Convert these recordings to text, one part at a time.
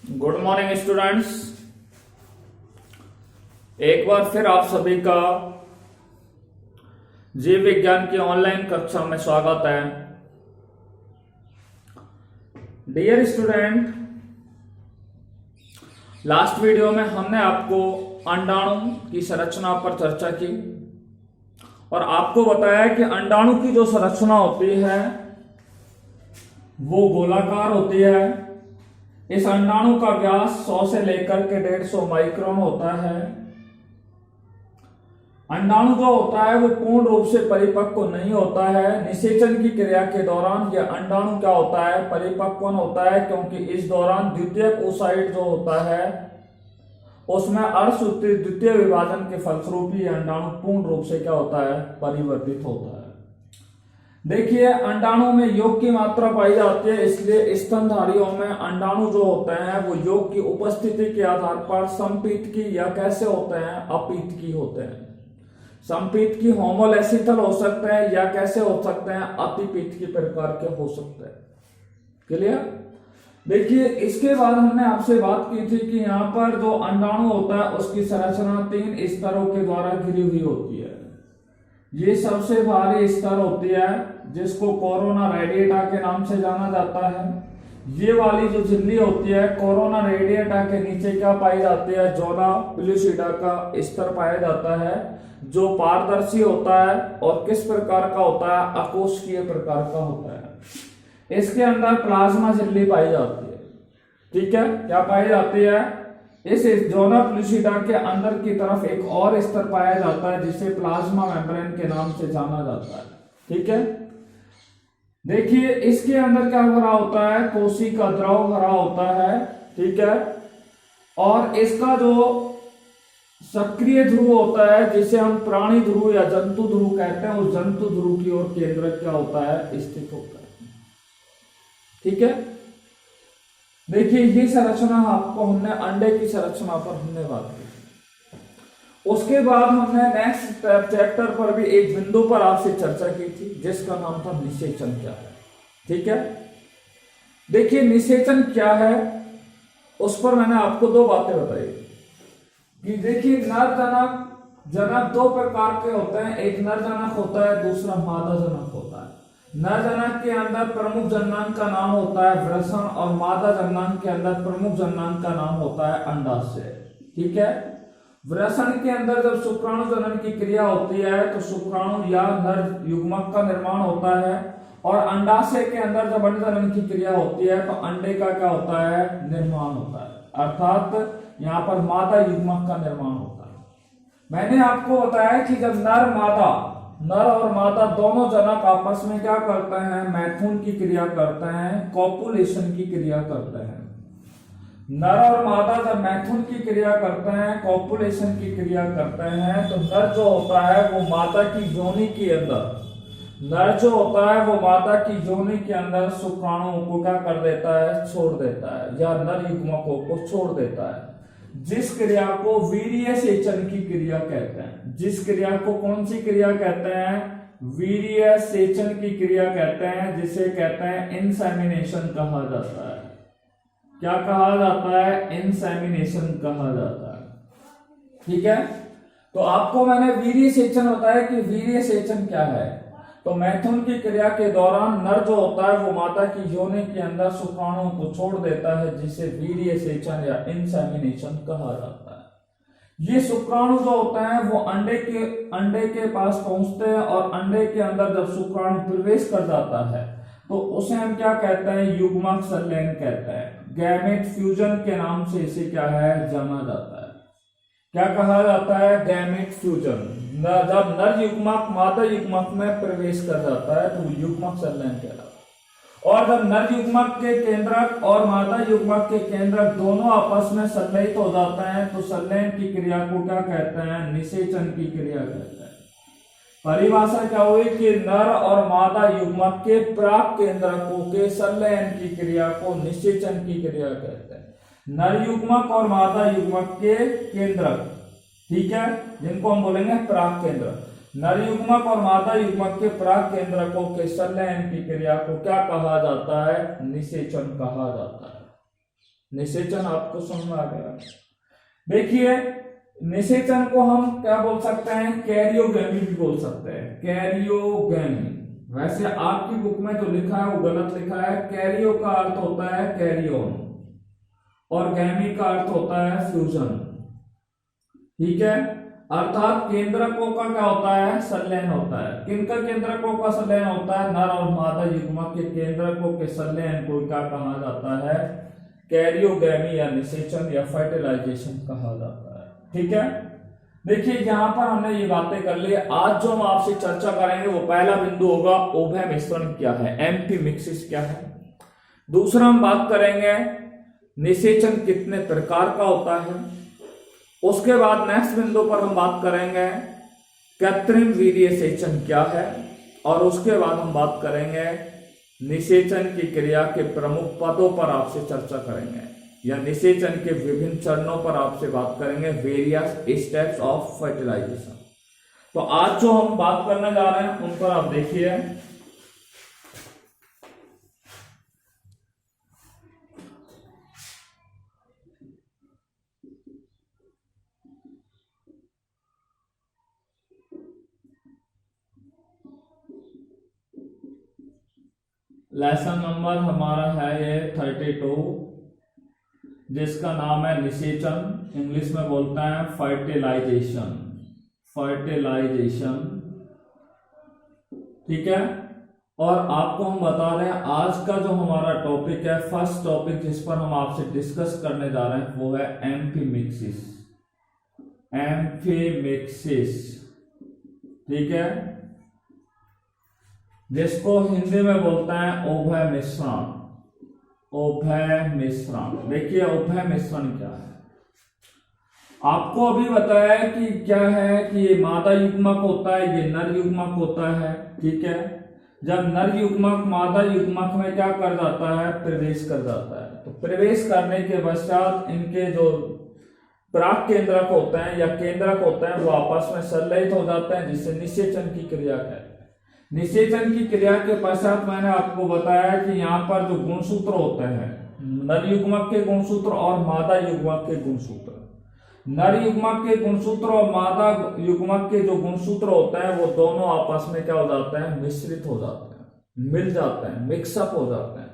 Good morning students. एक बार फिर आप सभी का जीव विज्ञान की ऑनलाइन कक्षा में स्वागत है। डियर स्टूडेंट, लास्ट वीडियो में हमने आपको अंडाणु की संरचना पर चर्चा की और आपको बताया कि अंडाणु की जो संरचना होती है वो गोलाकार होती है। इस अंडाणु का व्यास 100 से लेकर के 150 माइक्रोन होता है। अंडाणु जो होता है वो पूर्ण रूप से परिपक्व नहीं होता है। निषेचन की क्रिया के दौरान यह अंडाणु क्या होता है, परिपक्व होता है, क्योंकि इस दौरान द्वितीयक ओसाइट जो होता है उसमें अर्धसूत्री द्वितीय विभाजन के फलस्वरूप ही अंडाणु पूर्ण रूप से क्या होता है, परिवर्तित होता है। देखिए, अंडाणु में योग की मात्रा पाई जाती है, इसलिए स्तनधारियों में अंडाणु जो होते हैं वो योग की उपस्थिति के आधार पर समपीतकी या कैसे होते हैं, अपीतकी होते हैं। समपीतकी होमोलेसिथल हो सकते हैं या कैसे हो सकते हैं, अतिपीतकी प्रकार के हो सकते हैं। क्लियर? देखिए, इसके बाद हमने आपसे बात की थी कि यहाँ पर जो अंडाणु होता है उसकी संरचना 3 स्तरों के द्वारा घिरी हुई होती है। ये सबसे भारी स्तर होती है जिसको कोरोना रेडिएटा के नाम से जाना जाता है। ये वाली जो झिल्ली होती है कोरोना रेडिएटा के नीचे क्या पाई जाती है, जोना पेलुसिडा का स्तर पाया जाता है, जो पारदर्शी होता है और किस प्रकार का होता है, अकोष्ठीय प्रकार का होता है। इसके अंदर प्लाज्मा झिल्ली पाई जाती है। ठीक है, क्या पाई जाती है, इस जोना पेलुसिडा के अंदर की तरफ एक और स्तर पाया जाता है जिसे प्लाज्मा मेम्ब्रेन के नाम से जाना जाता है। ठीक है, देखिए इसके अंदर क्या भरा होता है, कोशिका द्रव भरा होता है। ठीक है, और इसका जो सक्रिय ध्रुव होता है जिसे हम प्राणी ध्रुव या जंतु ध्रुव कहते हैं, उस जंतु ध्रुव की ओर केंद्रक क्या होता है, स्थित होता है। ठीक है, देखिए ये संरचना आपको हमने अंडे की संरचना पर हमने बात की। उसके बाद हमने नेक्स्ट चैप्टर पर भी एक बिंदु पर आपसे चर्चा की थी जिसका नाम था निषेचन क्या है। ठीक है, देखिए निषेचन क्या है उस पर मैंने आपको 2 बातें बताई कि देखिए नर जनक 2 प्रकार के होते हैं, एक नर जनक होता है, दूसरा मादा जनक होता है। नर जनक के अंदर प्रमुख जननांग का नाम होता है वृषण और मादा जननांग के अंदर प्रमुख जननांग का नाम होता है अंडाशय। ठीक है, वृषण के अंदर जब शुक्राणु जनन की क्रिया होती है तो शुक्राणु या नर युग्मक का निर्माण होता है, और अंडाशय के अंदर जब अंड जनन की क्रिया होती है तो अंडे का क्या होता है, निर्माण होता है, अर्थात यहाँ पर मादा युग्मक का निर्माण होता है। मैंने आपको बताया कि जब नर और मादा दोनों जनक आपस में क्या करते हैं, मैथुन की क्रिया करते हैं, कॉपुलेशन की क्रिया करते हैं। नर और मादा जब मैथुन की क्रिया करते हैं, कॉपुलेशन की क्रिया करते हैं, तो नर जो होता है वो मादा की योनि के अंदर शुक्राणुओं को क्या कर देता है, छोड़ देता है, या नर युग्मकों को छोड़ देता है, जिस क्रिया को वीर्य सेचन की क्रिया कहते हैं। जिस क्रिया को कौन सी क्रिया कहते हैं, वीर्य सेचन की क्रिया कहते हैं, जिसे कहते हैं इंसेमिनेशन कहा जाता है। क्या कहा जाता है, इंसेमिनेशन कहा जाता है। ठीक है, तो आपको मैंने वीर्य सेचन बताया कि वीर्य सेचन क्या है। तो मैथुन की क्रिया के दौरान नर जो होता है वो मादा की योनि के अंदर शुक्राणुओं को छोड़ देता है, जिसे वीर्य सेचन या इंसेमिनेशन कहा जाता है। ये शुक्राणु जो होते हैं वो अंडे के पास पहुंचते हैं, और अंडे के अंदर जब शुक्राणु प्रवेश कर जाता है तो उसे हम क्या कहते हैं, युग्मक संलयन कहते हैं। गैमेट फ्यूजन के नाम से इसे क्या है, जाना जाता है। क्या कहा जाता है, गैमेट फ्यूजन। जब नर युग्मक मादा युग्मक में प्रवेश कर जाता है तो युग्मक संलयन कहलाता है। और जब नर युग्मक के केंद्रक और मादा युग्मक के केंद्रक दोनों आपस में संलयित हो जाते हैं तो संलयन की क्रिया को क्या कहते हैं, निषेचन की क्रिया कहते हैं। परिभाषा क्या हुई कि नर और मादा युग्मक के प्राक केंद्रकों के संलयन की क्रिया को निषेचन की क्रिया कहते हैं। नर युग्मक और मादा युग्मक के केंद्रक, ठीक है, जिनको हम बोलेंगे प्राक केंद्र, नर युग्मक और मादा युग्मक के प्राक केंद्रकों के संलयन की क्रिया को क्या कहा जाता है, निषेचन कहा जाता है। निषेचन आपको समझ में आ गया। देखिए निषेचन को हम क्या बोल सकते हैं, कैरियोगैमी भी बोल सकते हैं, कैरियोगैमी। वैसे आपकी बुक में जो लिखा है वो गलत लिखा है, कैरियो का अर्थ होता है कैरियोन और गैमी का अर्थ होता है फ्यूजन, ठीक है। अर्थात केंद्रकों का क्या होता है, संलयन होता है। किनका केंद्रकों का संलयन होता है, नर और मादा युग्मक के केंद्रकों के संलयन को क्या कहा जाता है, कैरियोगैमी या निषेचन या फर्टिलाइजेशन कहा जाता है, ठीक है। देखिए यहां पर हमने ये बातें कर ली। आज जो हम आपसे चर्चा करेंगे वो पहला बिंदु होगा उभय मिश्रण क्या है, एम्फी मिक्सिस क्या है। दूसरा हम बात करेंगे निषेचन कितने प्रकार का होता है। उसके बाद नेक्स्ट बिंदु पर हम बात करेंगे कृत्रिम वीर्य सेचन क्या है, और उसके बाद हम बात करेंगे निषेचन की क्रिया के प्रमुख पदों पर आपसे चर्चा करेंगे, या निषेचन के विभिन्न चरणों पर आपसे बात करेंगे, वेरियस स्टेप्स ऑफ फर्टिलाइजेशन। तो आज जो हम बात करने जा रहे हैं उन पर आप देखिए। लेसन नंबर हमारा है ये 32, जिसका नाम है निषेचन, इंग्लिश में बोलते हैं फर्टिलाइजेशन, फर्टिलाइजेशन, ठीक है। और आपको हम बता रहे हैं आज का जो हमारा टॉपिक है, फर्स्ट टॉपिक जिस पर हम आपसे डिस्कस करने जा रहे हैं वो है एम्फीमिक्सिस, एम्फीमिक्सिस, ठीक है, जिसको हिंदी में बोलते हैं उभय मिश्रण, उभय मिश्रण। देखिए उभय मिश्रण क्या है, आपको अभी बताया कि क्या है कि ये मादा युग्मक होता है, ये नर युग्मक होता है, ठीक है। जब नर युग्मक मादा युग्मक में क्या कर जाता है, प्रवेश कर जाता है, तो प्रवेश करने के पश्चात इनके जो पराग केंद्रक होते हैं या केंद्रक होते हैं वो आपस में संलयित हो जाते हैं, जिससे निषेचन की क्रिया कहते हैं। निषेचन की क्रिया के पश्चात मैंने आपको बताया कि यहाँ पर जो गुणसूत्र होते हैं, नर युग्मक के गुणसूत्र और मादा युग्मक के गुणसूत्र, नर युग्मक के गुणसूत्र और मादा युग्मक के जो गुणसूत्र होते हैं वो दोनों आपस में क्या हो जाते हैं, मिश्रित हो जाते हैं, मिल जाते हैं, मिक्सअप हो जाते हैं,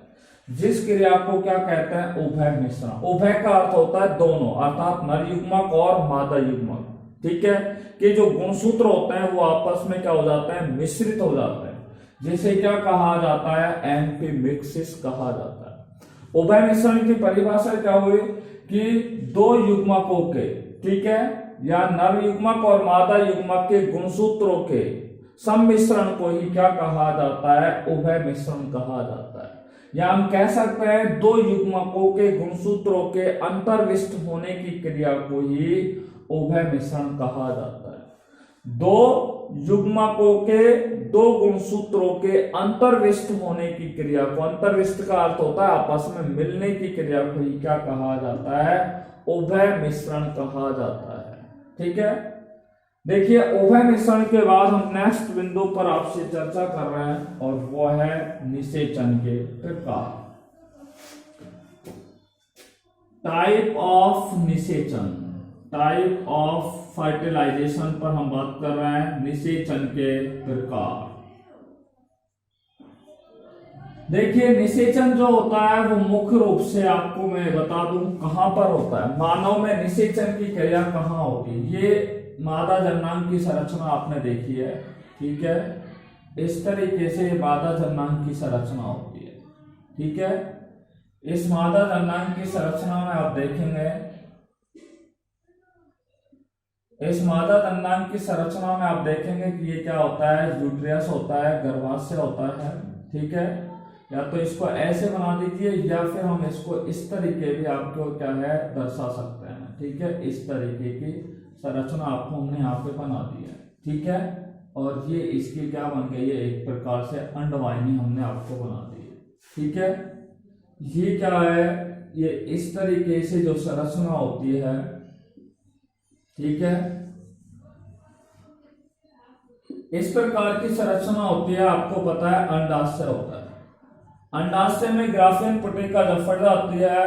जिस क्रिया को क्या कहते हैं, उभय मिश्रण। उभय का अर्थ होता है दोनों, अर्थात नर युग्मक और मादा युग्मक, ठीक है, कि जो गुणसूत्र होते हैं वो आपस में क्या हो जाते हैं, मिश्रित हो जाते हैं, जिसे क्या कहा जाता है, एम्फीमिक्सिस कहा जाता है। उभय मिश्रण की परिभाषा क्या हुई कि दो युग्मकों के, ठीक है, या नर युग्मक और मादा युग्मक के गुणसूत्रों के सम्मिश्रण को ही क्या कहा जाता है, उभय मिश्रण कहा जाता है। या हम कह सकते हैं दो युग्मकों के गुणसूत्रों के अंतर्विष्ट होने की क्रिया को ही उभय मिश्रण कहा जाता है। दो युग्मकों के दो गुणसूत्रों के अंतर्विष्ट होने की क्रिया को, अंतर्विष्ट का अर्थ होता है आपस में मिलने की क्रिया को ही क्या कहा जाता है, उभय मिश्रण कहा जाता है, ठीक है। देखिए उभय मिश्रण के बाद हम नेक्स्ट बिंदु पर आपसे चर्चा कर रहे हैं और वो है निषेचन के प्रकार, टाइप ऑफ निषेचन, टाइप ऑफ फर्टिलाइजेशन पर हम बात कर रहे हैं, निषेचन के प्रकार। देखिए निषेचन जो होता है वो मुख्य रूप से आपको मैं बता दूं कहां पर होता है, मानव में निषेचन की क्रिया कहां होती है। ये मादा जननांग की संरचना आपने देखी है, ठीक है, इस तरीके से मादा जननांग की संरचना होती है, ठीक है। इस मादा जननांग की संरचना में आप देखेंगे, इस मादा जननांग की संरचना में आप देखेंगे कि ये क्या होता है, यूट्रियस होता है, गर्भाशय होता है, ठीक है। या तो इसको ऐसे बना दीजिए या फिर हम इसको इस तरीके भी आपको क्या है दर्शा सकते हैं, ठीक है। इस तरीके की संरचना आपको हमने यहाँ पे बना दी है, ठीक है। और ये इसकी क्या बन गई है, एक प्रकार से अंडवाहिनी हमने आपको बना दी है, ठीक है। ये क्या है, ये इस तरीके से जो संरचना होती है, ठीक है, इस प्रकार की संरचना होती है। आपको पता है अंडाशय होता है, अंडाशय में ग्राफीन पुटिका जब फट जाती है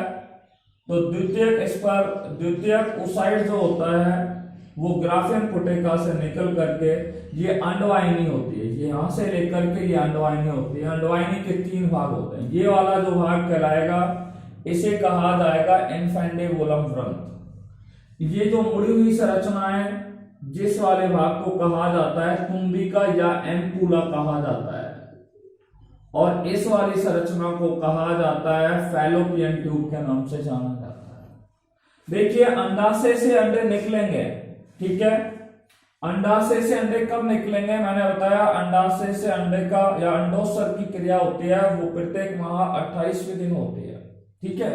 तो द्वितीयक ओसाइड जो होता है वो ग्राफियन पुटेका से निकल करके ये अंडवाहिनी होती है, ये यहां से लेकर के ये अंडवाहिनी होती है। अंडवाहिनी के 3 भाग होते हैं। ये वाला जो भाग कहलाएगा इसे कहा जाएगा इन्फेंडिबुलम ग्रंथ। ये जो मुड़ी हुई संरचना है जिस वाले भाग को कहा जाता है तुम्बिका या एम्पुला कहा जाता है, और इस वाली संरचना को कहा जाता है फैलोपियन ट्यूब के नाम से जाना जाता है। देखिए अंडाशय से अंडे निकलेंगे, ठीक है। अंडाशय से अंडे कब निकलेंगे, मैंने बताया अंडाशय से अंडे का या अंडोत्सर्ग की क्रिया होती है वो प्रत्येक माह 28वें दिन होती है, ठीक है।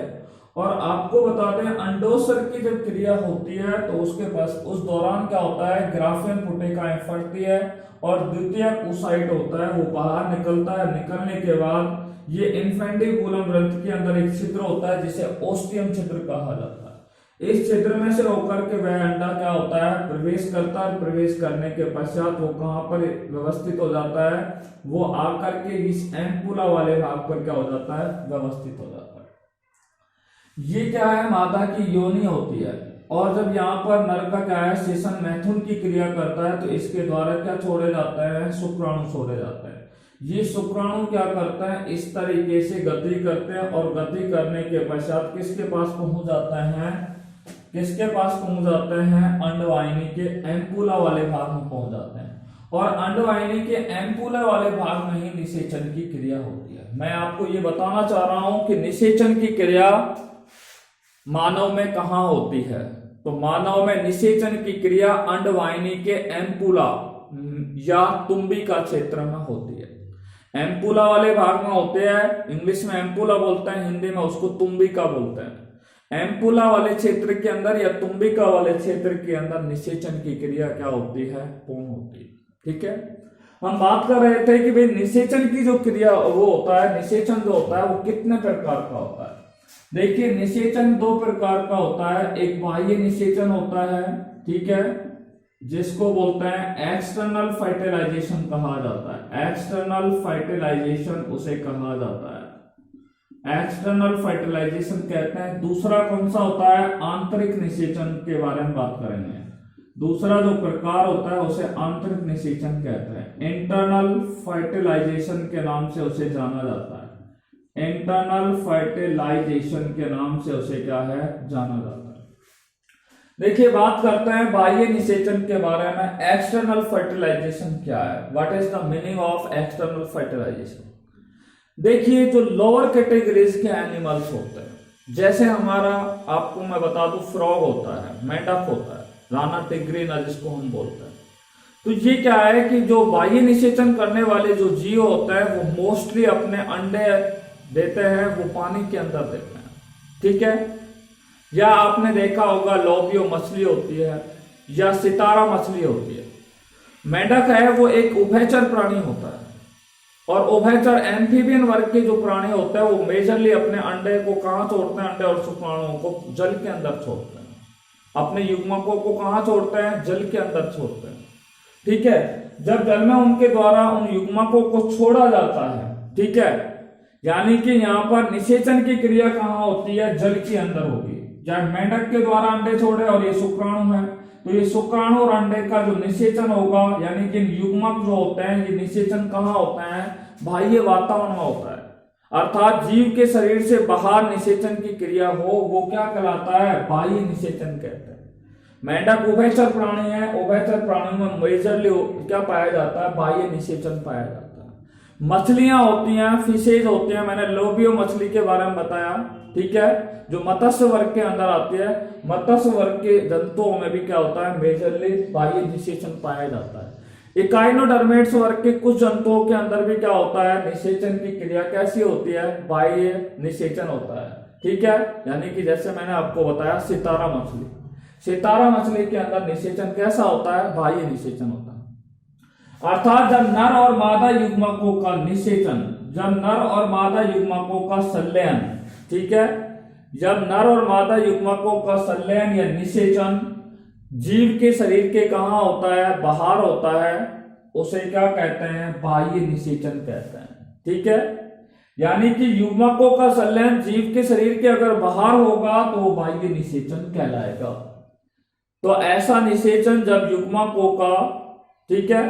और आपको बता दें अंडोत्सर्ग की जब क्रिया होती है तो उसके पास उस दौरान क्या होता है, ग्राफियन पुटेकाएं फटती है और द्वितीयक ओसाइट होता है वो बाहर निकलता है। निकलने के बाद ये इन्फेंडिबुलम ग्रंथ के अंदर एक छिद्र होता है जिसे ओस्टियम छिद्र कहा जाता है। इस छिद्र में से होकर के वह अंडा क्या होता है, प्रवेश करता है। प्रवेश करने के पश्चात वो कहां पर व्यवस्थित हो जाता है, वो आकर के इस एम्पुला वाले भाग पर क्या हो जाता है, व्यवस्थित हो जाता है। ये क्या है, मादा की योनि होती है। और जब यहाँ पर नर का क्या है, सेशन मैथुन की क्रिया करता है तो इसके द्वारा क्या छोड़े जाते हैं, शुक्राणु छोड़े जाते हैं। ये शुक्राणु क्या करते हैं, इस तरीके से गति करते हैं और गति करने के पश्चात किसके पास पहुंच जाते हैं, किसके पास पहुंच जाते हैं, अंडवाहिनी के एम्पुला वाले भाग में पहुंच जाते हैं। और अंडवाहिनी के एम्पुला वाले भाग में ही निषेचन की क्रिया होती है। मैं आपको ये बताना चाह रहा हूं कि निषेचन की क्रिया मानव में कहां होती है, तो मानव में निषेचन की क्रिया अंडवाहिनी के एम्पुला या तुम्बिका क्षेत्र में होती है। एम्पुला वाले भाग में होते हैं, इंग्लिश में एम्पुला बोलते हैं, हिंदी में उसको तुम्बिका बोलते हैं। एम्पुला वाले क्षेत्र के अंदर या तुम्बिका वाले क्षेत्र के अंदर निषेचन की क्रिया क्या होती है, पूर्ण होती है, ठीक है। हम बात कर रहे थे कि भाई निषेचन की जो क्रिया वो होता है, निषेचन जो होता है वो कितने प्रकार का होता है। देखिए निषेचन 2 प्रकार का होता है। एक बाह्य निषेचन होता है, ठीक है, जिसको बोलते हैं एक्सटर्नल फर्टिलाइजेशन कहा जाता है। एक्सटर्नल फर्टिलाइजेशन उसे कहा जाता है, एक्सटर्नल फर्टिलाइजेशन कहते हैं। दूसरा कौन सा होता है, आंतरिक निषेचन के बारे में बात करेंगे। दूसरा जो प्रकार होता है उसे आंतरिक निषेचन कहते हैं। इंटरनल फर्टिलाइजेशन के नाम से उसे जाना जाता है। इंटरनल फर्टिलाइजेशन के नाम से उसे क्या है, जाना जाता है। देखिए बात करते हैं बाह्य निषेचन के बारे में। एक्सटर्नल फर्टिलाइजेशन क्या है, what is the meaning of external fertilisation. देखिए जो लोअर कैटेगरीज के एनिमल्स होते हैं, जैसे हमारा आपको मैं बता दूं फ्रॉग होता है, मेंढक होता है, राना टिग्रीना जिसको हम बोलते हैं। तो ये क्या है कि जो बाह्य निषेचन करने वाले जो जीव होते हैं वो मोस्टली अपने अंडे देते हैं, वो पानी के अंदर देते हैं, ठीक है। या आपने देखा होगा लोबियो मछली होती है या सितारा मछली होती है। मेंढक है वो एक उभयचर प्राणी होता है, और उभयचर एम्फीबियन वर्ग के जो प्राणी होते हैं वो मेजरली अपने अंडे को कहां छोड़ते हैं, अंडे और शुक्राणुओं को जल के अंदर छोड़ते हैं। अपने युग्मकों को कहां छोड़ते हैं, जल के अंदर छोड़ते हैं, ठीक है। जब जल में उनके द्वारा उन युग्मकों को छोड़ा जाता है, ठीक है, यानी कि यहाँ पर निषेचन की क्रिया कहां होती है, जल के अंदर होगी। जब मेंढक के द्वारा अंडे छोड़े और ये शुक्राणु है, तो ये शुक्राणु और अंडे का जो निषेचन होगा, यानी कि युग्मक जो होते हैं ये निषेचन कहां होता है, बाह्य वातावरण में होता है। अर्थात जीव के शरीर से बाहर निषेचन की क्रिया हो वो क्या कहलाता है, बाह्य निषेचन कहते हैं। मेंढक उभयचर प्राणी है, उभयचर प्राणियों में मेजरली क्या पाया जाता है, बाह्य निषेचन पाया जाता है। मछलियां होती हैं, फिशेज होती हैं, मैंने लोबियो मछली के बारे में बताया, ठीक है, जो मत्स्य वर्ग के अंदर आती है। मत्स्य वर्ग के जंतुओं में भी क्या होता है, मेजरली बाह्य निषेचन पाया जाता है। इकाइनोडर्मेट्स वर्ग के कुछ जंतुओं के अंदर भी क्या होता है, निषेचन की क्रिया कैसी होती है, बाह्य निषेचन होता है, ठीक है। यानी कि जैसे मैंने आपको बताया सितारा मछली, सितारा मछली के अंदर निषेचन कैसा होता है, बाह्य निषेचन होता है। अर्थात जब नर और मादा युग्मकों का निषेचन, जब नर और मादा युग्मकों का संलयन, ठीक है, जब नर और मादा युग्मकों का संलयन या निषेचन जीव के शरीर के कहां होता है, बाहर होता है, उसे क्या कहते हैं, बाह्य निषेचन कहते हैं, ठीक है। यानी कि युग्मकों का संलयन जीव के शरीर के अगर बाहर होगा तो वो बाह्य निषेचन कहलाएगा। तो ऐसा निषेचन जब युग्मकों का, ठीक है,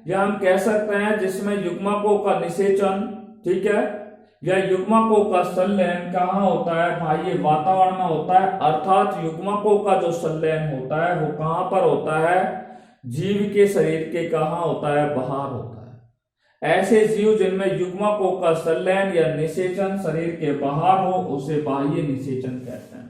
या हम कह सकते हैं जिसमें युग्मकों का निषेचन, ठीक है, या युग्मकों का संलयन कहाँ होता है, बाह्य वातावरण में होता है। अर्थात युग्मकों का जो संलयन होता है वो कहाँ पर होता है, जीव के शरीर के कहाँ होता है, बाहर होता है। ऐसे जीव जिनमें युग्मकों का संलयन या निषेचन शरीर के बाहर हो उसे बाह्य निषेचन कहते हैं।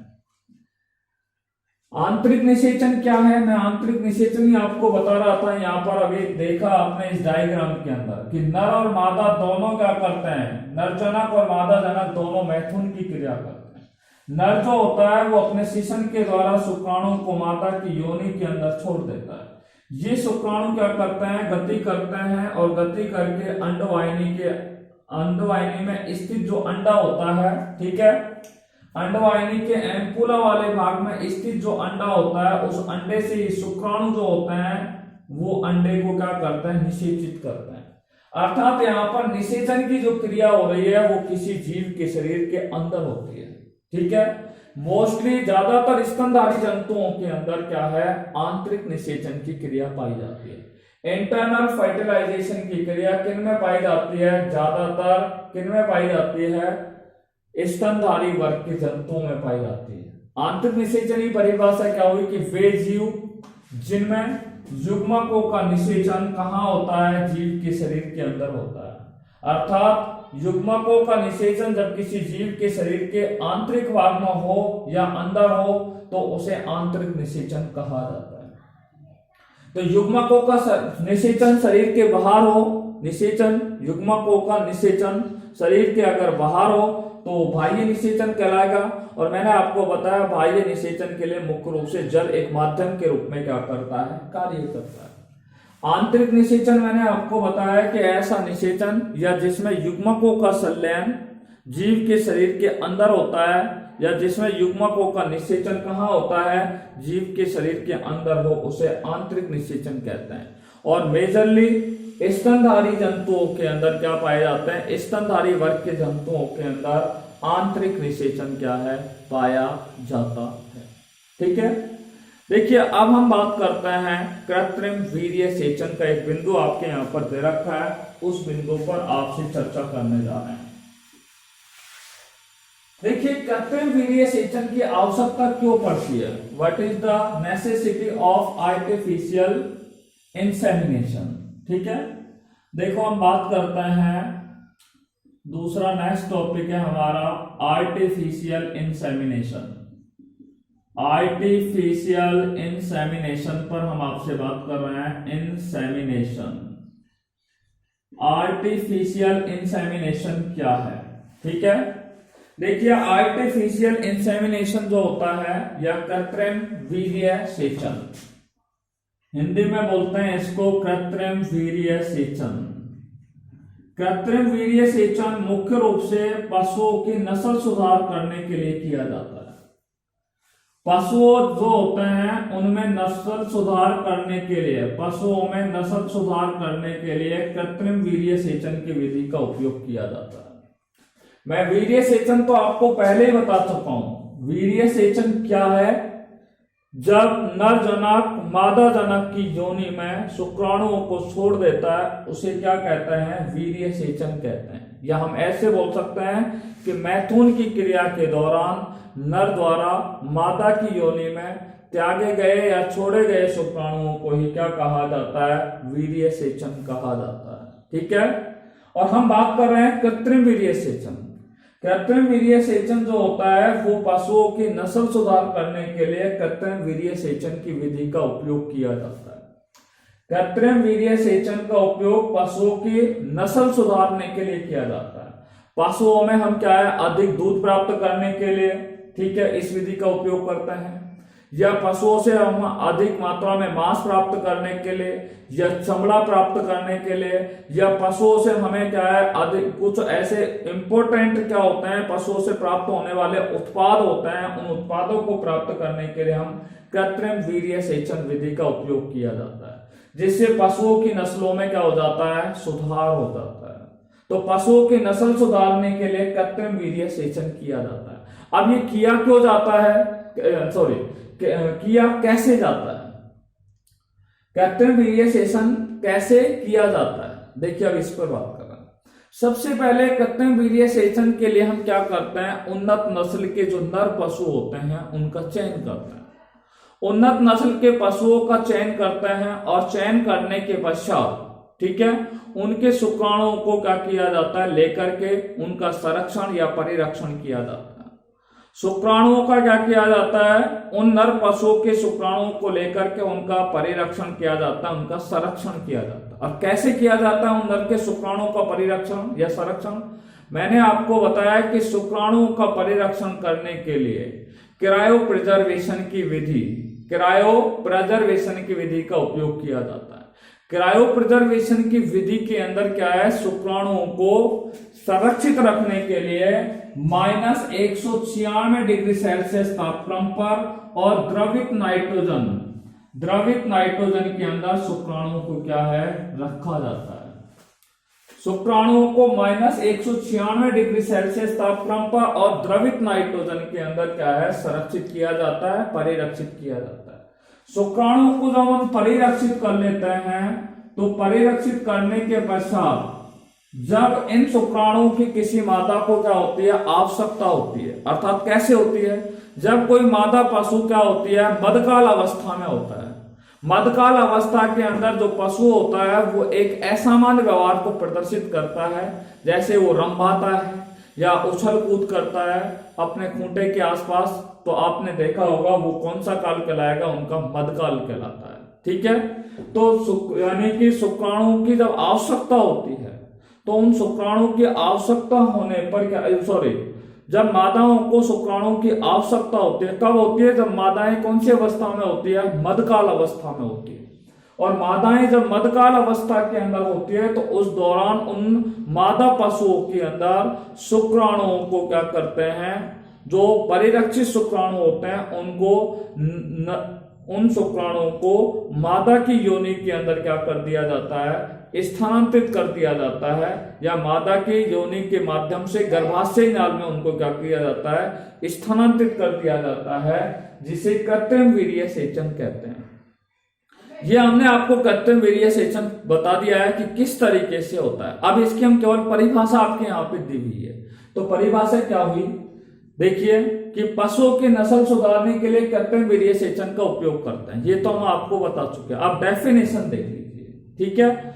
आंतरिक निषेचन क्या है, मैं आंतरिक निषेचन ही आपको बता रहा था। यहाँ पर अभी देखा आपने इस डायग्राम के अंदर कि नर और मादा दोनों क्या करते हैं, नरजनक और मादा जनक दोनों मैथुन की क्रिया करते हैं। नर जो होता है वो अपने शिशन के द्वारा शुक्राणु को मादा की योनि के अंदर छोड़ देता है। ये शुक्राणु क्या करते हैं, गति करते हैं और गति करके अंडवाहिनी में स्थित जो अंडा होता है, ठीक है, अंडवाहिनी के एम्पुला वाले भाग में स्थित जो अंडा होता है उस अंडे से शुक्राणु जो होते हैं वो अंडे को क्या करते हैं, निषेचित करते हैं। अर्थात यहाँ पर निषेचन की जो क्रिया हो रही है वो किसी जीव के शरीर के अंदर होती है, ठीक है। मोस्टली ज्यादातर स्तनधारी जंतुओं के अंदर क्या है, आंतरिक निषेचन की क्रिया पाई जाती है। इंटरनल फर्टिलाइजेशन की क्रिया किन में पाई जाती है, ज्यादातर किन में पाई जाती है, स्तनधारी वर्ग के जंतुओं में पाई जाती है। आंतरिक निषेचन की परिभाषा क्या हुई कि वे जीव जिनमें युग्मकों का निषेचन कहाँ होता है, जीव के शरीर के अंदर होता है। अर्थात युग्मकों का निषेचन जब किसी जीव के शरीर के आंतरिक भाग में हो या अंदर हो तो उसे आंतरिक निषेचन कहा जाता है। तो युग्मकों का निषेचन शरीर के बाहर हो, निषेचन युग्मकों का निषेचन शरीर के अगर बाहर हो तो बाह्य निषेचन कहलाएगा। और मैंने आपको बताया बाह्य निषेचन के लिए मुख्य रूप से जल एक माध्यम के रूप में क्या करता है, कार्य करता है। आंतरिक निषेचन मैंने आपको बताया कि ऐसा निषेचन या जिसमें युग्मकों का संलयन जीव के शरीर के अंदर होता है या जिसमें युग्मकों का निषेचन कहाँ होता है, जीव के शरीर के अंदर हो उसे आंतरिक निषेचन कहते हैं। और मेजरली स्तनधारी जंतुओं के अंदर क्या पाए जाते हैं, स्तनधारी वर्ग के जंतुओं के अंदर आंतरिक निषेचन क्या है, पाया जाता है, ठीक है। देखिए अब हम बात करते हैं कृत्रिम वीर्य सेचन का। एक बिंदु आपके यहां पर दे रखा है, उस बिंदु पर आपसे चर्चा करने जा रहे हैं। देखिए कृत्रिम वीर्य सेचन की आवश्यकता क्यों पड़ती है, what is the necessity of artificial insemination, ठीक है। देखो हम बात करते हैं, दूसरा नेक्स्ट टॉपिक है हमारा आर्टिफिशियल इंसेमिनेशन। आर्टिफिशियल इंसेमिनेशन पर हम आपसे बात कर रहे हैं। इंसेमिनेशन, आर्टिफिशियल इंसेमिनेशन क्या है, ठीक है। देखिए आर्टिफिशियल इंसेमिनेशन जो होता है या कृत्रिम वीर्य सेचन, हिंदी में बोलते हैं इसको कृत्रिम वीर्य सेचन। कृत्रिम वीर्य सेचन मुख्य रूप से पशुओं की नस्ल सुधार करने के लिए किया जाता है। पशुओं जो होते हैं उनमें नस्ल सुधार करने के लिए, पशुओं में नस्ल सुधार करने के लिए कृत्रिम वीर्य सेचन की विधि का उपयोग किया जाता है। मैं वीर्य सेचन तो आपको पहले ही बता चुका हूं। वीर्य सेचन क्या है, जब नर जनक मादा जनक की योनि में शुक्राणुओं को छोड़ देता है उसे क्या कहते हैं, वीर्य सेचन कहते हैं। या हम ऐसे बोल सकते हैं कि मैथुन की क्रिया के दौरान नर द्वारा मादा की योनि में त्यागे गए या छोड़े गए शुक्राणुओं को ही क्या कहा जाता है, वीर्य सेचन कहा जाता है, ठीक है। और हम बात कर रहे हैं कृत्रिम वीर्य सेचन। कृत्रिम वीर्य सेचन जो होता है वो पशुओं की नस्ल सुधार करने के लिए कृत्रिम वीर्य सेचन की विधि का उपयोग किया जाता है। कृत्रिम वीर्य सेचन का उपयोग पशुओं की नस्ल सुधारने के लिए किया जाता है। पशुओं में हम क्या है, अधिक दूध प्राप्त करने के लिए, ठीक है, इस विधि का उपयोग करते हैं। या पशुओं से हम अधिक मात्रा में मांस प्राप्त करने के लिए या चमड़ा प्राप्त करने के लिए, या पशुओं से हमें क्या है अधिक कुछ ऐसे इंपोर्टेंट क्या होते हैं पशुओं से प्राप्त होने वाले उत्पाद होते हैं, उन उत्पादों को प्राप्त करने के लिए हम कृत्रिम वीर्य सेचन विधि का उपयोग किया जाता है, जिससे पशुओं की नस्लों में क्या हो जाता है, सुधार हो जाता है। तो पशुओं की नस्ल सुधारने के लिए कृत्रिम वीर्य सेचन किया जाता है। अब ये किया क्यों जाता है, सॉरी किया कैसे जाता है, कृत्रिम वीर्य सेचन कैसे किया जाता है, देखिए अब इस पर बात कर रहे हैं। सबसे पहले कृत्रिम वीर्य सेचन के लिए हम क्या करते हैं, उन्नत नस्ल के जो नर पशु होते हैं उनका चयन करते हैं। उन्नत नस्ल के पशुओं का चयन करते हैं और चयन करने के पश्चात, ठीक है, उनके शुक्राणुओं को क्या किया जाता है, लेकर के उनका संरक्षण या परिरक्षण किया जाता है। शुक्राणुओं का क्या किया जाता है, उन नर पशुओं के शुक्राणुओं को लेकर के उनका परिरक्षण किया जाता है, उनका संरक्षण किया जाता है। और कैसे किया जाता है उन नर के शुक्राणुओं का परिरक्षण या संरक्षण, मैंने आपको बताया कि शुक्राणुओं का परिरक्षण करने के लिए क्रायो प्रिजर्वेशन की विधि, क्रायो प्रिजर्वेशन की विधि का उपयोग किया जाता है। क्रायो प्रिजर्वेशन की विधि के अंदर क्या है, शुक्राणुओं को संरक्षित रखने के लिए -196 डिग्री सेल्सियस तापक्रम पर और द्रवित नाइट्रोजन के अंदर शुक्राणुओं को क्या है, रखा जाता है। शुक्राणुओं को -196 डिग्री सेल्सियस तापक्रम पर और द्रवित नाइट्रोजन के अंदर क्या है, संरक्षित किया जाता है, परिरक्षित किया जाता है। शुक्राणुओं को जब हम परिरक्षित कर लेते हैं तो परिरक्षित करने के पश्चात जब इन शुक्राणुओं की किसी मादा को क्या होती है, आवश्यकता होती है, अर्थात कैसे होती है, जब कोई मादा पशु क्या होती है, मध्यकाल अवस्था में होता है। मध्यकाल अवस्था के अंदर जो पशु होता है वो एक असामान्य व्यवहार को प्रदर्शित करता है, जैसे वो रंभाता है या उछल कूद करता है अपने खूंटे के आसपास, तो आपने देखा होगा वो कौन सा काल कहलाएगा, उनका मध्यकाल कहलाता है। ठीक है, तो यानी कि शुक्राणुओं की जब आवश्यकता होती है तो उन शुक्राणुओं की आवश्यकता होने पर क्या, सॉरी, जब मादाओं को शुक्राणुओं की आवश्यकता होती है, कब होती है, जब मादाएं कौन सी अवस्था में होती है, मध्यकाल अवस्था में होती है। और मादाएं जब मध्यकाल अवस्था के अंदर होती है तो उस दौरान उन मादा पशुओं के अंदर शुक्राणुओं को क्या करते हैं, जो परिरक्षित शुक्राणु होते हैं उनको उन शुक्राणुओं को मादा की योनि के अंदर क्या कर दिया जाता है, स्थानांतरित कर दिया जाता है, या मादा की योनि के माध्यम से गर्भाशय नाल में उनको क्या किया जाता है, स्थानांतरित कर दिया जाता है, जिसे कृत्रिम वीर्य सेचन कहते हैं। ये हमने आपको कृत्रिम वीर्य सेचन बता दिया है कि किस तरीके से होता है। अब इसकी हम केवल परिभाषा आपके यहाँ पे दी हुई है, तो परिभाषा क्या हुई, देखिए कि पशुओं की नस्ल सुधारने के लिए कृत्रिम वीर्य सेचन का उपयोग करते हैं, ये तो हम आपको बता चुके हैं। आप डेफिनेशन देख लीजिए, ठीक है।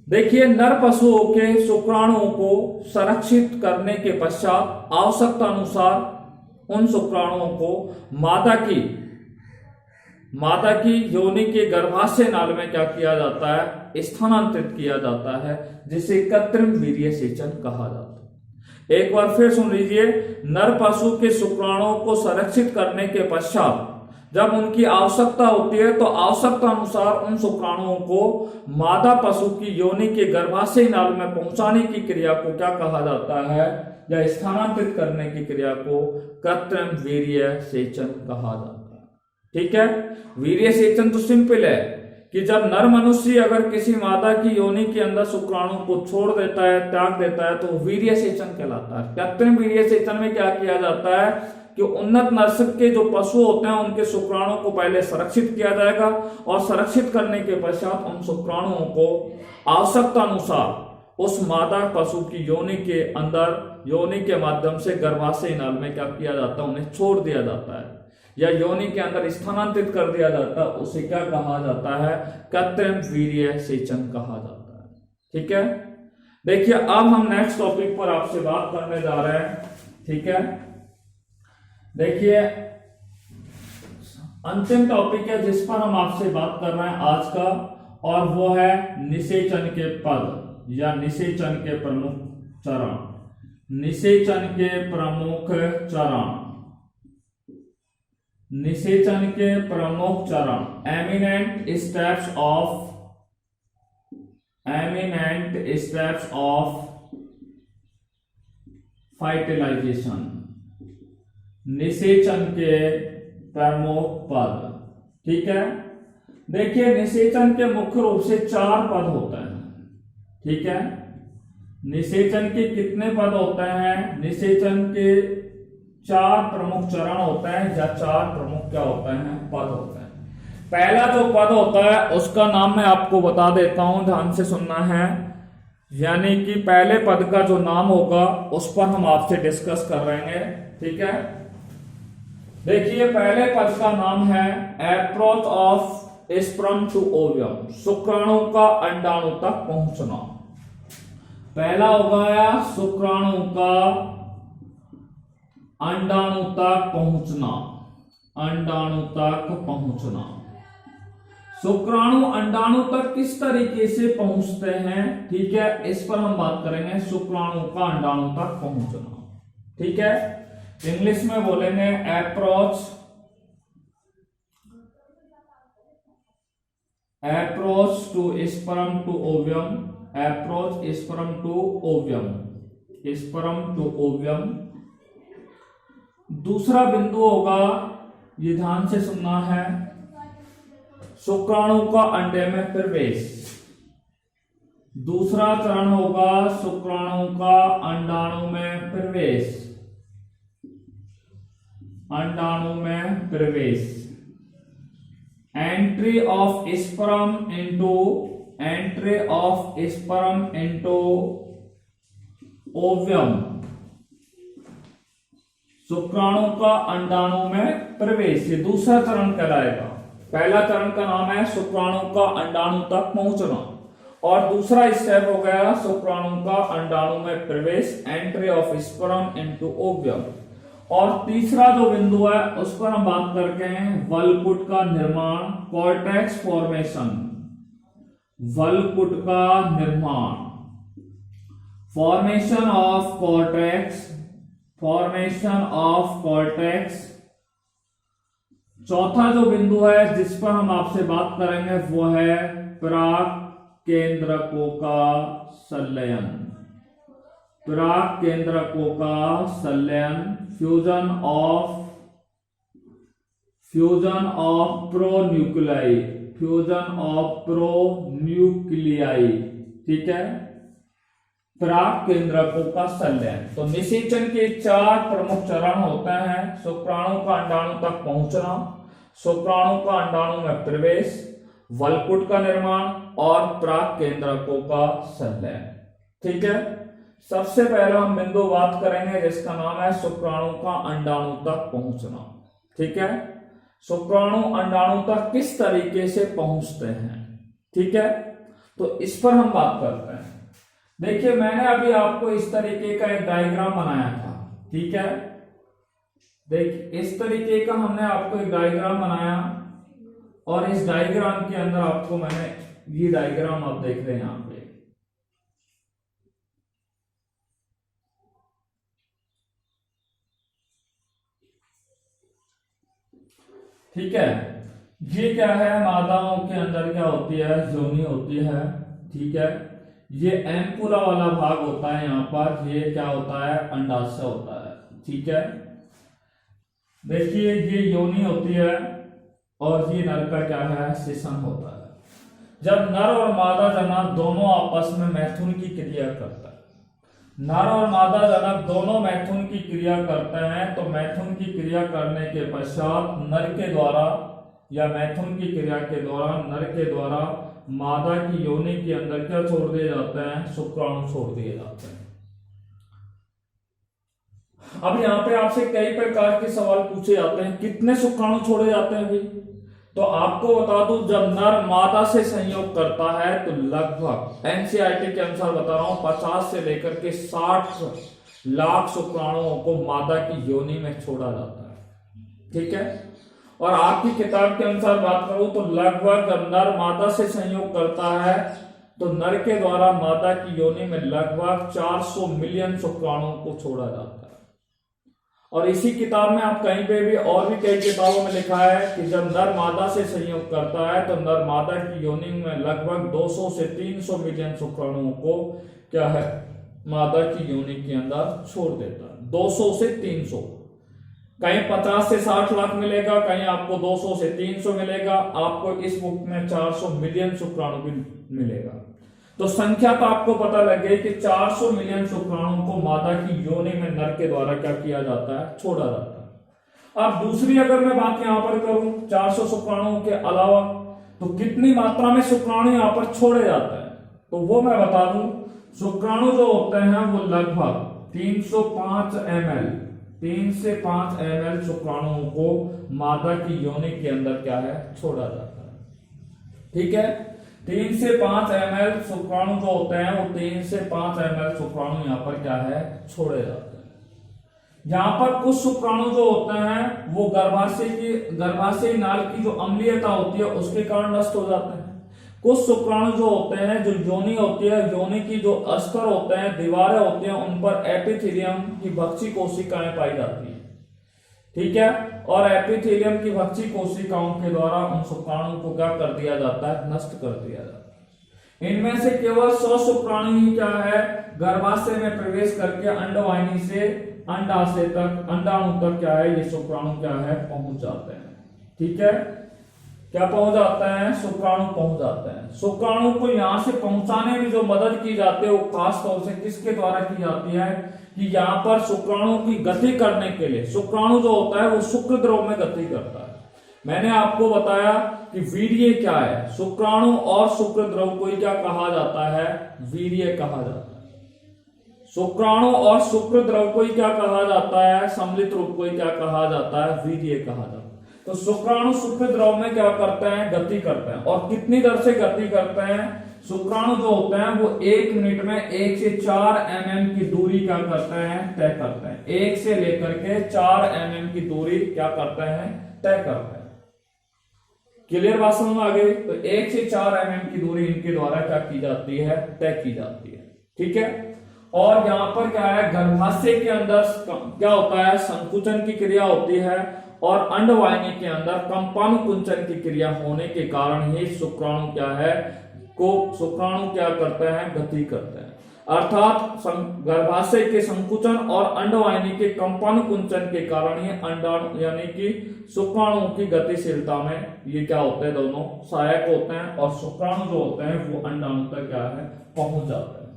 देखिए, नर पशुओं के शुक्राणुओं को संरक्षित करने के पश्चात आवश्यकता अनुसार उन शुक्राणुओं को मादा की योनि के गर्भाशय नाल में क्या किया जाता है, स्थानांतरित किया जाता है, जिसे कृत्रिम वीर्य सेचन कहा जाता है। एक बार फिर सुन लीजिए, नर पशु के शुक्राणुओं को संरक्षित करने के पश्चात जब उनकी आवश्यकता होती है तो आवश्यकता अनुसार उन शुक्राणुओं को मादा पशु की योनि के गर्भाशय नाल में पहुंचाने की क्रिया को क्या कहा जाता है, या स्थानांतरित करने की क्रिया को कृत्रिम वीर्य सेचन कहा जाता है। ठीक है, वीर्य सेचन तो सिंपल है कि जब नर मनुष्य अगर किसी मादा की योनि के अंदर शुक्राणु को छोड़ देता है, त्याग देता है, तो वीर्य सेचन कहलाता है। कृत्रिम वीर्य सेचन में क्या किया जाता है कि उन्नत नस्ल के जो पशु होते हैं उनके शुक्राणुओं को पहले संरक्षित किया जाएगा और संरक्षित करने के पश्चात उन शुक्राणुओं को आवश्यकता अनुसार उस मादा पशु की योनि के अंदर, योनि के माध्यम से गर्भाशय नाल में क्या किया जाता है, उन्हें छोड़ दिया जाता है या योनि के अंदर स्थानांतरित कर दिया जाता है। उसे क्या कहा जाता है, कृत्रिम वीर्य सेचन कहा जाता है। ठीक है, देखिए अब हम नेक्स्ट टॉपिक पर आपसे बात करने जा रहे हैं। ठीक है, देखिए अंतिम टॉपिक है जिस पर हम आपसे बात कर रहे हैं आज का, और वो है निषेचन के पद या निषेचन के प्रमुख चरण। निषेचन के प्रमुख चरण, निषेचन के प्रमुख चरण, एमिनेंट स्टेप्स ऑफ फर्टिलाइजेशन, निषेचन के प्रमुख पद। ठीक है, देखिए निषेचन के मुख्य रूप से 4 पद होते हैं। ठीक है, निषेचन के कितने पद होते हैं? निषेचन के 4 प्रमुख चरण होते हैं या 4 प्रमुख क्या होते हैं? पद होते हैं। पहला जो पद होता है उसका नाम मैं आपको बता देता हूं, ध्यान से सुनना है। यानी कि पहले पद का जो नाम होगा उस पर हम आपसे डिस्कस कर रहे हैं, ठीक है। देखिए पहले पद का नाम है अप्रोच ऑफ स्पर्म टू ओवियम, शुक्राणु का अंडाणु तक पहुंचना। पहला हो गया शुक्राणु का अंडाणु तक पहुंचना, अंडाणु तक पहुंचना। शुक्राणु अंडाणु तक किस तरीके से पहुंचते हैं, ठीक है, इस पर हम बात करेंगे। शुक्राणु का अंडाणु तक पहुंचना, ठीक है। इंग्लिश में बोलेंगे approach to sperm to ovum, approach sperm to ovum, sperm to ovum. दूसरा बिंदु होगा, ये ध्यान से सुनना है, शुक्राणु का अंडे में प्रवेश। दूसरा चरण होगा शुक्राणु का अंडाणु में प्रवेश, अंडाणु में प्रवेश। Entry of sperm into, entry of sperm into ovum, शुक्राणु का अंडाणु में प्रवेश, ये दूसरा चरण कहलाएगा। पहला चरण का नाम है शुक्राणु का अंडाणु तक पहुंचना, और दूसरा स्टेप हो गया शुक्राणु का अंडाणु में प्रवेश, एंट्री ऑफ स्पर्म इनटू ओवियम। और तीसरा जो बिंदु है उस पर हम बात करते हैं वलकुट का निर्माण, कॉर्टेक्स फॉर्मेशन, वलकुट का निर्माण, formation of cortex, formation of cortex. चौथा जो बिंदु है जिस पर हम आपसे बात करेंगे वो है पराग केंद्रकों का संलयन, पराग केंद्रकों का संलयन, fusion of pronuclei, fusion of pronuclei, ठीक है, पराग केंद्रकों का संलयन। तो निषेचन के 4 प्रमुख चरण होते हैं, शुक्राणु का अंडाणु तक पहुंचना, शुक्राणु का अंडाणु में प्रवेश, वलकुट का निर्माण और पराग केंद्रकों का संलयन, ठीक है। सबसे पहले हम बिंदु बात करेंगे जिसका नाम है शुक्राणु का अंडाणु तक पहुंचना, ठीक है। शुक्राणु अंडाणु तक किस तरीके से पहुंचते हैं, ठीक है, तो इस पर हम बात करते हैं। देखिए मैंने अभी आपको इस तरीके का एक डायग्राम बनाया था, ठीक है। देखिए इस तरीके का हमने आपको एक डायग्राम बनाया, और इस डायग्राम के अंदर आपको मैंने ये डायग्राम आप देख रहे हैं यहां पे, ठीक है। ये क्या है, मादाओं के अंदर क्या होती है, योनि होती है, ठीक है। ये एम्पुला वाला भाग होता है यहाँ पर, ये क्या होता है, अंडाशय होता है, ठीक है। देखिए ये योनि होती है और ये नर का क्या है, शिशन होता है। जब नर और मादा जनक दोनों आपस में मैथुन की क्रिया करता है, नर और मादा जनक दोनों मैथुन की क्रिया करते हैं, तो मैथुन की क्रिया करने के पश्चात नर के द्वारा या मैथुन की क्रिया के दौरान नर के द्वारा मादा की योनि के अंदर क्या छोड़ दिए जाते हैं, शुक्राणु छोड़ दिए जाते हैं। अब यहाँ पे आपसे कई प्रकार के सवाल पूछे जाते हैं, कितने शुक्राणु छोड़े जाते हैं अभी, तो आपको बता दूं जब नर मादा से संयोग करता है तो लगभग एनसीईआरटी के अनुसार बता रहा हूं 50 से लेकर के 60 लाख शुक्राणुओं को मादा की योनि में छोड़ा जाता है, ठीक है। और आपकी किताब के अनुसार बात करूं तो लगभग जब नर मादा से संयोग करता है तो नर के द्वारा मादा की योनि में लगभग 400 मिलियन शुक्राणुओं को छोड़ा जाता है। और इसी किताब में आप कहीं पे भी और भी कई किताबों में लिखा है कि जब नर मादा से संयोग करता है तो नर मादा की योनि में लगभग 200 से 300 मिलियन शुक्राणुओं को क्या है, मादा की योनि के अंदर छोड़ देता है। 200 से 300, कहीं 50 से 60 लाख मिलेगा, कहीं आपको 200 से 300 मिलेगा, आपको इस बुक में 400 मिलियन शुक्राणु भी मिलेगा। तो संख्या तो आपको पता लग गई कि 400 मिलियन शुक्राणुओं को मादा की योनि में नर के द्वारा क्या किया जाता है, छोड़ा जाता है। अब दूसरी अगर मैं बात यहां पर करूं 400 शुक्राणुओं के अलावा तो कितनी मात्रा में शुक्राणु यहां पर छोड़े जाते हैं, तो वो मैं बता दूं। शुक्राणु जो होते हैं वो लगभग 305 ml 3 से 5 ml शुक्राणुओं को मादा की योनि के अंदर क्या है, छोड़ा जाता है। ठीक है, 3 से 5 ml शुक्राणु जो होते हैं वो 3 से 5 ml शुक्राणु यहाँ पर क्या है, छोड़े जाते हैं। यहाँ पर कुछ शुक्राणु जो होते हैं वो गर्भाशय नाल की जो अम्लीयता होती है उसके कारण नष्ट हो जाते हैं। कुछ शुक्राणु जो होते हैं, जो योनि होती है, योनि की जो अस्तर होते हैं, दीवारें होती हैं, उन पर एपिथेलियम की भक्षी कोशिकाएं पाई जाती है। ठीक है, और एपिथेलियम की भक्षी कोशिकाओं के द्वारा उन शुक्राणुओं को क्या कर दिया जाता है, नष्ट कर दिया जाता है। इनमें से केवल 100 शुक्राणु ही क्या है, गर्भाशय में प्रवेश करके अंडवाहिनी से अंडाशय तक, अंडाणु तक क्या है, ये शुक्राणु क्या है, पहुंच जाते हैं। ठीक है, क्या पहुंच जाते हैं, शुक्राणु पहुंच जाते हैं। शुक्राणु को यहां से पहुंचाने में जो मदद की जाती है वो खास तौर से किसके द्वारा की जाती है, कि यहाँ पर शुक्राणु की गति करने के लिए, शुक्राणु जो होता है वो शुक्र द्रव में गति करता है। मैंने आपको बताया कि वीर्य क्या है, शुक्राणु और शुक्र द्रव को क्या कहा जाता है, वीर्य कहा जाता है। शुक्राणु और शुक्र द्रव को क्या कहा जाता है, सम्मिलित रूप को क्या कहा जाता है, वीर्य कहा जाता है। तो शुक्राणु शुक्र द्रव में क्या करते हैं, गति करते हैं। और कितनी दर से गति करते हैं, शुक्राणु जो होते हैं वो 1 मिनट में 1 से 4 mm की दूरी क्या करते हैं, तय करते हैं। 1 से लेकर के 4 mm की दूरी क्या करते हैं, तय करते हैं। क्लियर बात समझ में आ गई। तो 1 से 4 mm की दूरी इनके द्वारा क्या की जाती है, तय की जाती है। ठीक है, और यहाँ पर क्या है, गर्भाशय के अंदर क्या होता है, संकुचन की क्रिया होती है, और अंडवाहिनी के अंदर कंपानुकुंचन की क्रिया होने के कारण ही शुक्राणु क्या है, शुक्राणु क्या करते हैं, गति करते हैं। अर्थात गर्भाशय के संकुचन और अंडवाहिनी के कंपानुकुंचन के कारण ही अंडाणु यानी कि शुक्राणु की गतिशीलता में ये क्या होते हैं, दोनों सहायक होते हैं। और शुक्राणु जो होते हैं वो अंडाणु तक क्या है, पहुंच जाते हैं।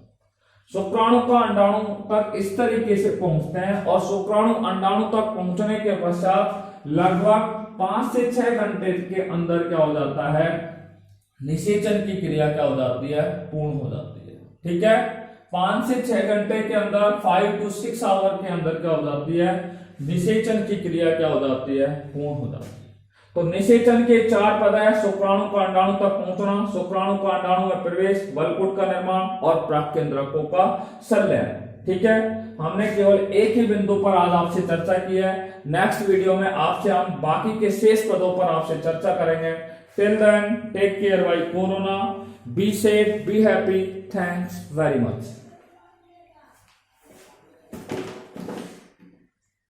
शुक्राणु का अंडाणु तक इस तरीके से पहुंचते हैं, और शुक्राणु अंडाणु तक पहुंचने के पश्चात लगभग 5 से 6 घंटे के अंदर क्या हो जाता है, निषेचन की क्रिया क्या हो जाती है, पूर्ण हो जाती है। ठीक है, 5 से 6 घंटे के अंदर 5 to 6 आवर के अंदर क्या हो जाती है, निषेचन की क्रिया क्या हो जाती है, पूर्ण हो जाती है। तो निषेचन के 4 पद है, शुक्राणु का अंडाणु तक पहुंचना, शुक्राणु का अंडाणु में प्रवेश, बलकुट का निर्माण और प्राक्केंद्रकों का संलयन। ठीक है, हमने केवल एक ही बिंदु पर आज आपसे चर्चा की है। नेक्स्ट वीडियो में आपसे हम बाकी के शेष पदों पर आपसे चर्चा करेंगे। Till then take care bye corona, be safe, be happy, thanks very much.